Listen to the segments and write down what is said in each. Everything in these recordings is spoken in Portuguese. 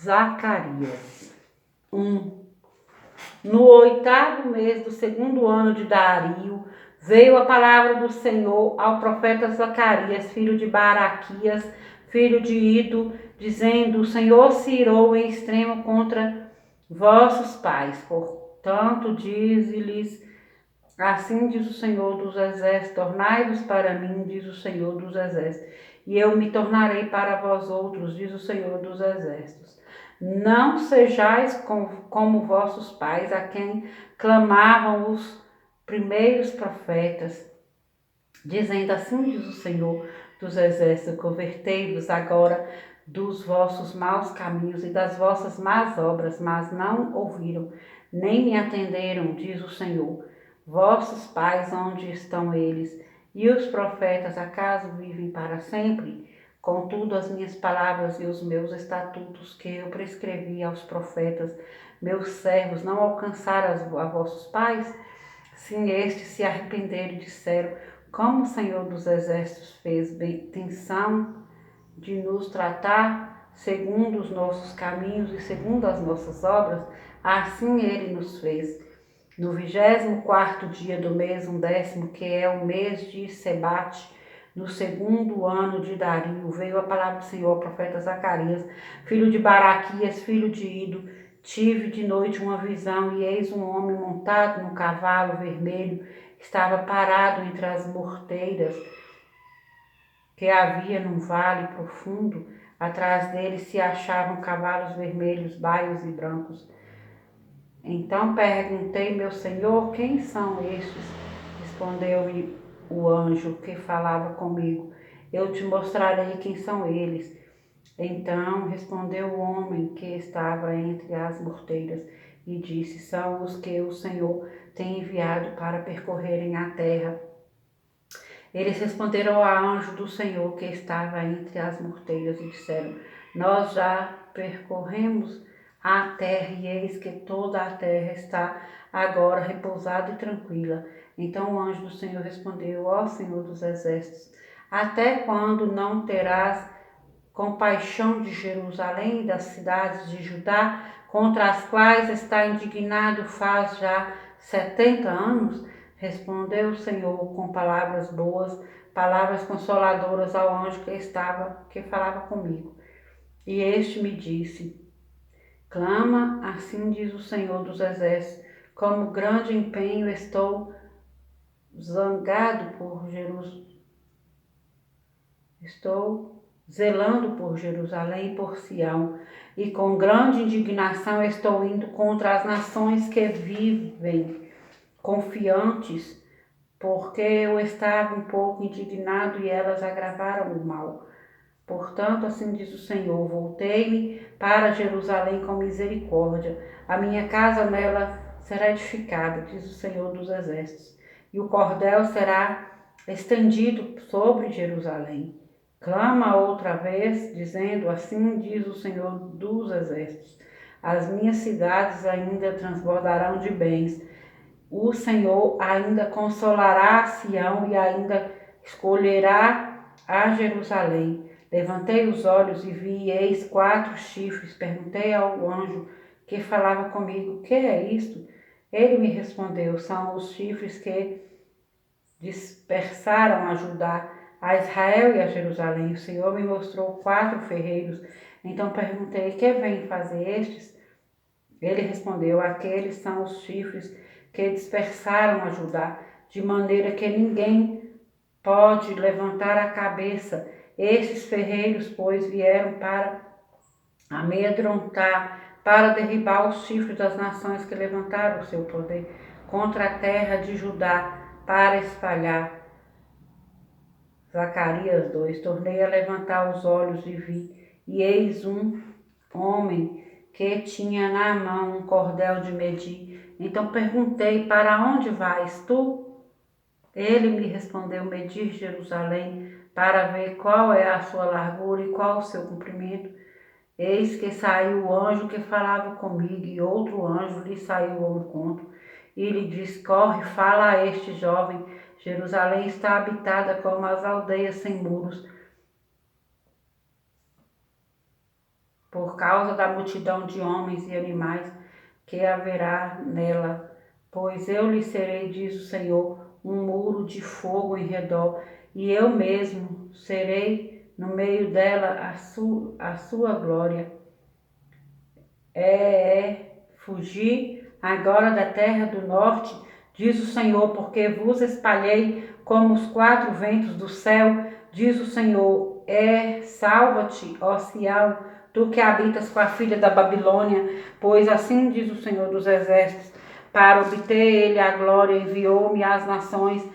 Zacarias 1. No 8º mês do 2º ano de Dario, veio a palavra do Senhor ao profeta Zacarias, filho de Baraquias, filho de Ido, dizendo: o Senhor se irou em extremo contra vossos pais. Portanto, dize-lhes: assim diz o Senhor dos Exércitos: tornai-vos para mim, diz o Senhor dos Exércitos, e eu me tornarei para vós outros, diz o Senhor dos Exércitos. Não sejais como vossos pais, a quem clamavam os primeiros profetas, dizendo: assim diz o Senhor dos Exércitos: convertei-vos agora dos vossos maus caminhos e das vossas más obras, mas não ouviram, nem me atenderam, diz o Senhor. Vossos pais, onde estão eles? E os profetas, acaso vivem para sempre? Contudo, as minhas palavras e os meus estatutos que eu prescrevi aos profetas, meus servos, não alcançaram a vossos pais? Sim, estes se arrependeram e disseram: como o Senhor dos Exércitos fez intenção de nos tratar segundo os nossos caminhos e segundo as nossas obras, assim ele nos fez. No 24º dia do mês 10º, que é o mês de Sebate, no 2º ano de Dario, veio a palavra do Senhor ao profeta Zacarias, filho de Baraquias, filho de Ido. Tive de noite uma visão, e eis um homem montado num cavalo vermelho, estava parado entre as morteiras que havia num vale profundo. Atrás dele se achavam cavalos vermelhos, baios e brancos. Então perguntei: meu senhor, quem são estes? Respondeu-me o anjo que falava comigo: eu te mostrarei quem são eles. Então respondeu o homem que estava entre as morteiras e disse: são os que o Senhor tem enviado para percorrerem a terra. Eles responderam ao anjo do Senhor que estava entre as morteiras e disseram: nós já percorremos a terra, e eis que toda a terra está agora repousada e tranquila. Então o anjo do Senhor respondeu: ó Senhor dos Exércitos, até quando não terás compaixão de Jerusalém e das cidades de Judá, contra as quais está indignado faz já 70 anos? Respondeu o Senhor com palavras boas, palavras consoladoras ao anjo que falava comigo. E este me disse: clama, assim diz o Senhor dos Exércitos, como grande empenho estou zangado por Jerusalém. Estou zelando por Jerusalém e por Sião, e com grande indignação estou indo contra as nações que vivem confiantes, porque eu estava um pouco indignado e elas agravaram o mal. Portanto, assim diz o Senhor: voltei-me para Jerusalém com misericórdia, a minha casa nela será edificada, diz o Senhor dos Exércitos, e o cordel será estendido sobre Jerusalém. Clama outra vez, dizendo: assim diz o Senhor dos Exércitos: as minhas cidades ainda transbordarão de bens. O Senhor ainda consolará a Sião e ainda escolherá a Jerusalém. Levantei os olhos e vi, e eis 4 chifres. Perguntei ao anjo que falava comigo: que é isto? Ele me respondeu: são os chifres que dispersaram a Judá, a Israel e a Jerusalém. O Senhor me mostrou 4 ferreiros. Então perguntei: que vêm fazer estes? Ele respondeu: aqueles são os chifres que dispersaram a Judá, de maneira que ninguém pode levantar a cabeça. Estes ferreiros, pois, vieram para amedrontar, para derribar os chifres das nações que levantaram o seu poder contra a terra de Judá, para espalhar. Zacarias 2. Tornei a levantar os olhos e vi, e eis um homem que tinha na mão um cordel de medir. Então perguntei: para onde vais tu? Ele me respondeu: medir Jerusalém, para ver qual é a sua largura e qual o seu comprimento. Eis que saiu o anjo que falava comigo, e outro anjo lhe saiu ao encontro, e lhe disse: corre, fala a este jovem: Jerusalém está habitada como as aldeias sem muros, por causa da multidão de homens e animais que haverá nela. Pois eu lhe serei, diz o Senhor, um muro de fogo em redor, e eu mesmo serei no meio dela a sua glória. Fugir agora da terra do norte, diz o Senhor, porque vos espalhei como os quatro ventos do céu, diz o Senhor. Salva-te, ó Sião, tu que habitas com a filha da Babilônia, pois assim diz o Senhor dos exércitos, para obter ele a glória, enviou-me às nações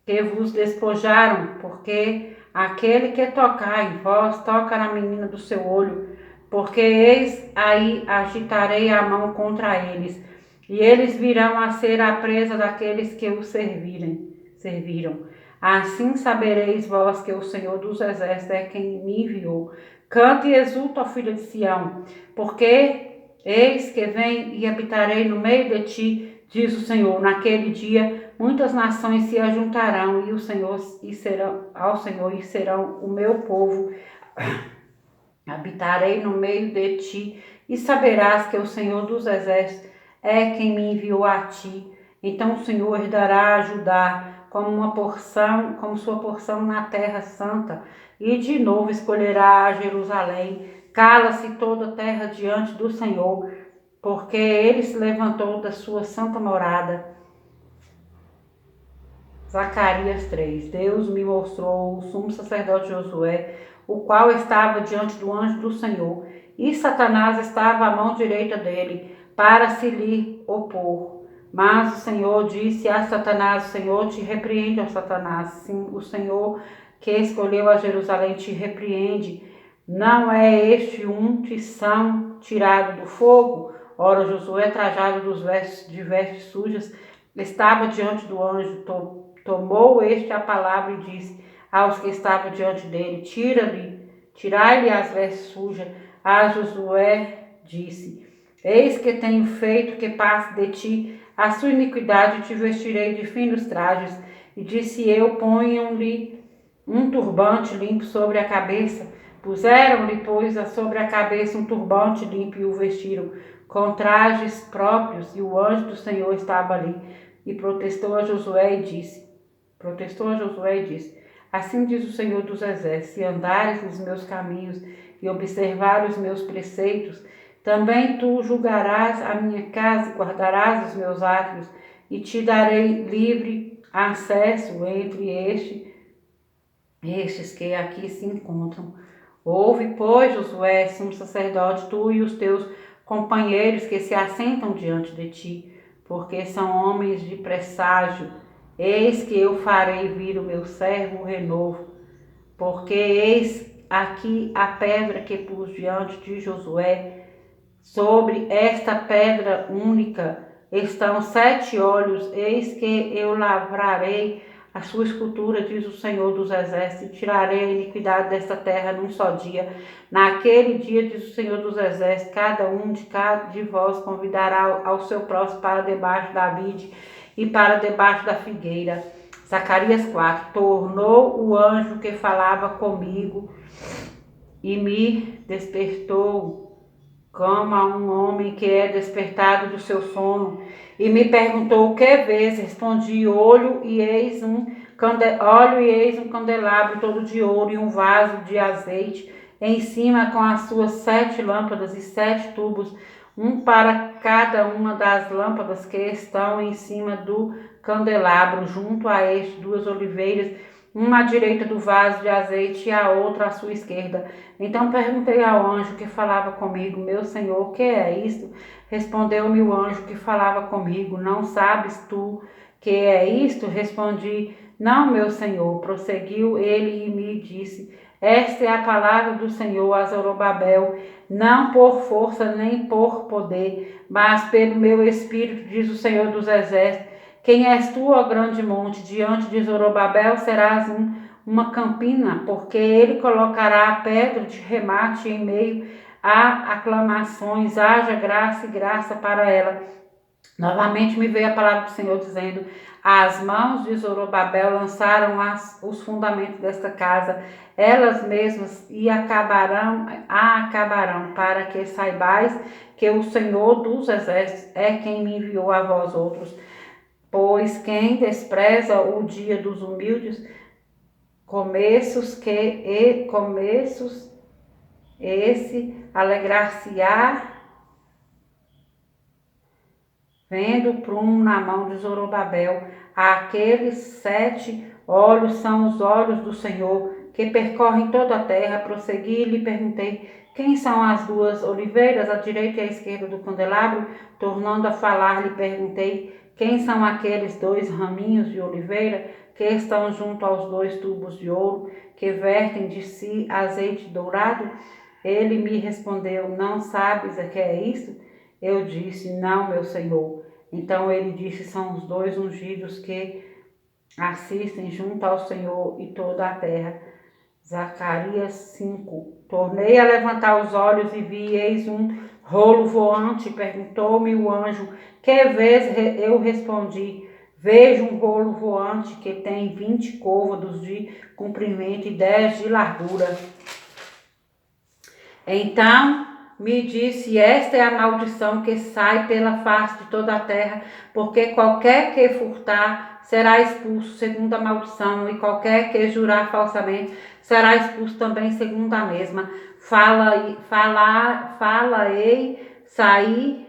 que vos despojaram, porque aquele que tocar em vós, toca na menina do seu olho, porque eis aí agitarei a mão contra eles, e eles virão a ser a presa daqueles que os serviram. Assim sabereis vós que o Senhor dos exércitos é quem me enviou. Cante e exulta, ó filha de Sião, porque eis que vem e habitarei no meio de ti, diz o Senhor. Naquele dia muitas nações se ajuntarão ao Senhor e serão o meu povo. Habitarei no meio de ti, e saberás que o Senhor dos exércitos é quem me enviou a ti. Então o Senhor dará a Judá como sua porção na terra santa, e de novo escolherá a Jerusalém. Cala-se toda a terra diante do Senhor, porque ele se levantou da sua santa morada. Zacarias 3. Deus me mostrou o sumo sacerdote Josué, o qual estava diante do anjo do Senhor, e Satanás estava à mão direita dele, para se lhe opor. Mas o Senhor disse a Satanás: o Senhor te repreende, ó Satanás. Sim, o Senhor que escolheu a Jerusalém te repreende. Não é este um tição tirado do fogo? Ora, Josué, trajado de vestes sujas, estava diante do anjo. Tomou este a palavra e disse aos que estavam diante dele: tirai-lhe as vestes sujas. A Josué disse: eis que tenho feito que passe de ti a sua iniquidade, e te vestirei de finos trajes. E disse eu: ponham-lhe um turbante limpo sobre a cabeça. Puseram-lhe, pois, sobre a cabeça um turbante limpo e o vestiram com trajes próprios, e o anjo do Senhor estava ali. E protestou a Josué e disse: assim diz o Senhor dos exércitos: se andares nos meus caminhos e observar os meus preceitos, também tu julgarás a minha casa e guardarás os meus átrios, e te darei livre acesso entre estes que aqui se encontram. Ouve, pois, Josué, sumo sacerdote, tu e os teus companheiros que se assentam diante de ti, porque são homens de presságio. Eis que eu farei vir o meu servo o renovo, porque eis aqui a pedra que pus diante de Josué. Sobre esta pedra única estão 7 olhos. Eis que eu lavrarei a sua escultura, diz o Senhor dos exércitos, e tirarei a iniquidade desta terra num só dia. Naquele dia, diz o Senhor dos exércitos, cada um de vós convidará ao seu próximo para debaixo da vide e para debaixo da figueira. Zacarias 4. Tornou o anjo que falava comigo e me despertou como a um homem que é despertado do seu sono, e me perguntou: o que vês? Respondi: olho e eis um candelabro todo de ouro e um vaso de azeite em cima com as suas 7 lâmpadas e 7 tubos, um para cada uma das lâmpadas que estão em cima do candelabro. Junto a este 2 oliveiras, uma à direita do vaso de azeite e a outra à sua esquerda. Então perguntei ao anjo que falava comigo: meu senhor, o que é isto? Respondeu-me o anjo que falava comigo: não sabes tu que é isto? Respondi: não, meu senhor. Prosseguiu ele e me disse: esta é a palavra do Senhor a Zorobabel, não por força nem por poder, mas pelo meu espírito, diz o Senhor dos exércitos. Quem és tu, ó grande monte? Diante de Zorobabel serás uma campina, porque ele colocará a pedra de remate em meio a aclamações. Haja graça e graça para ela. Novamente me veio a palavra do Senhor dizendo: As mãos de Zorobabel lançaram os fundamentos desta casa, elas mesmas a acabarão, para que saibais que o Senhor dos Exércitos é quem me enviou a vós outros. Pois quem despreza o dia dos humildes, começos esse alegrar-se-á vendo prumo na mão de Zorobabel. Aqueles 7 olhos são os olhos do Senhor, que percorrem toda a terra. Prossegui e lhe perguntei: quem são as 2 oliveiras, à direita e à esquerda do candelabro? Tornando a falar, lhe perguntei: quem são aqueles 2 raminhos de oliveira que estão junto aos 2 tubos de ouro, que vertem de si azeite dourado? Ele me respondeu: não sabes o que é isto? Eu disse: não, meu senhor. Então ele disse: são os 2 ungidos que assistem junto ao Senhor e toda a terra. Zacarias 5. Tornei a levantar os olhos e vi, eis um rolo voante. Perguntou-me o anjo: que vês? Eu respondi: vejo um rolo voante que tem 20 côvados de comprimento e 10 de largura. Então me disse: esta é a maldição que sai pela face de toda a terra, porque qualquer que furtar será expulso segundo a maldição, e qualquer que jurar falsamente será expulso também segundo a mesma. Fala-ei, sair,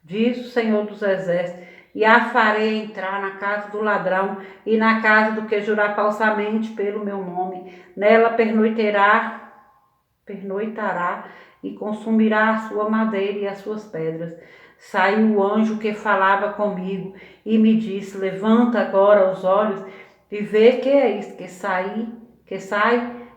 diz o Senhor dos Exércitos, e a farei entrar na casa do ladrão e na casa do que jurar falsamente pelo meu nome. Nela pernoitará e consumirá a sua madeira e as suas pedras. Saiu o anjo que falava comigo e me disse: levanta agora os olhos e vê que é isto que sai.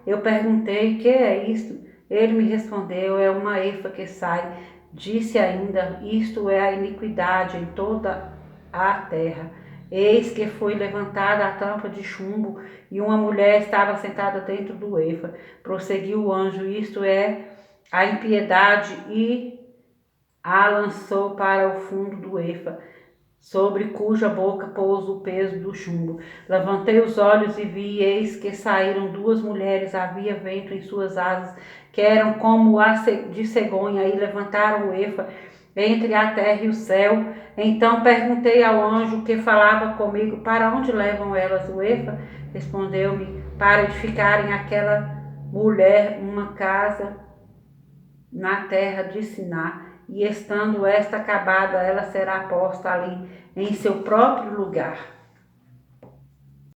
Eu perguntei: que é isto? Ele me respondeu: é uma efa que sai. Disse ainda: isto é a iniquidade em toda a terra. Eis que foi levantada a tampa de chumbo e uma mulher estava sentada dentro do efa. Prosseguiu o anjo: isto é a impiedade, e a lançou para o fundo do efa, sobre cuja boca pôs o peso do chumbo. Levantei os olhos e vi, eis que saíram 2 mulheres, havia vento em suas asas, que eram como de cegonha, e levantaram o efa entre a terra e o céu. Então perguntei ao anjo que falava comigo: para onde levam elas o efa? Respondeu-me: para edificarem aquela mulher uma casa na terra de Siná, e estando esta acabada, ela será posta ali em seu próprio lugar.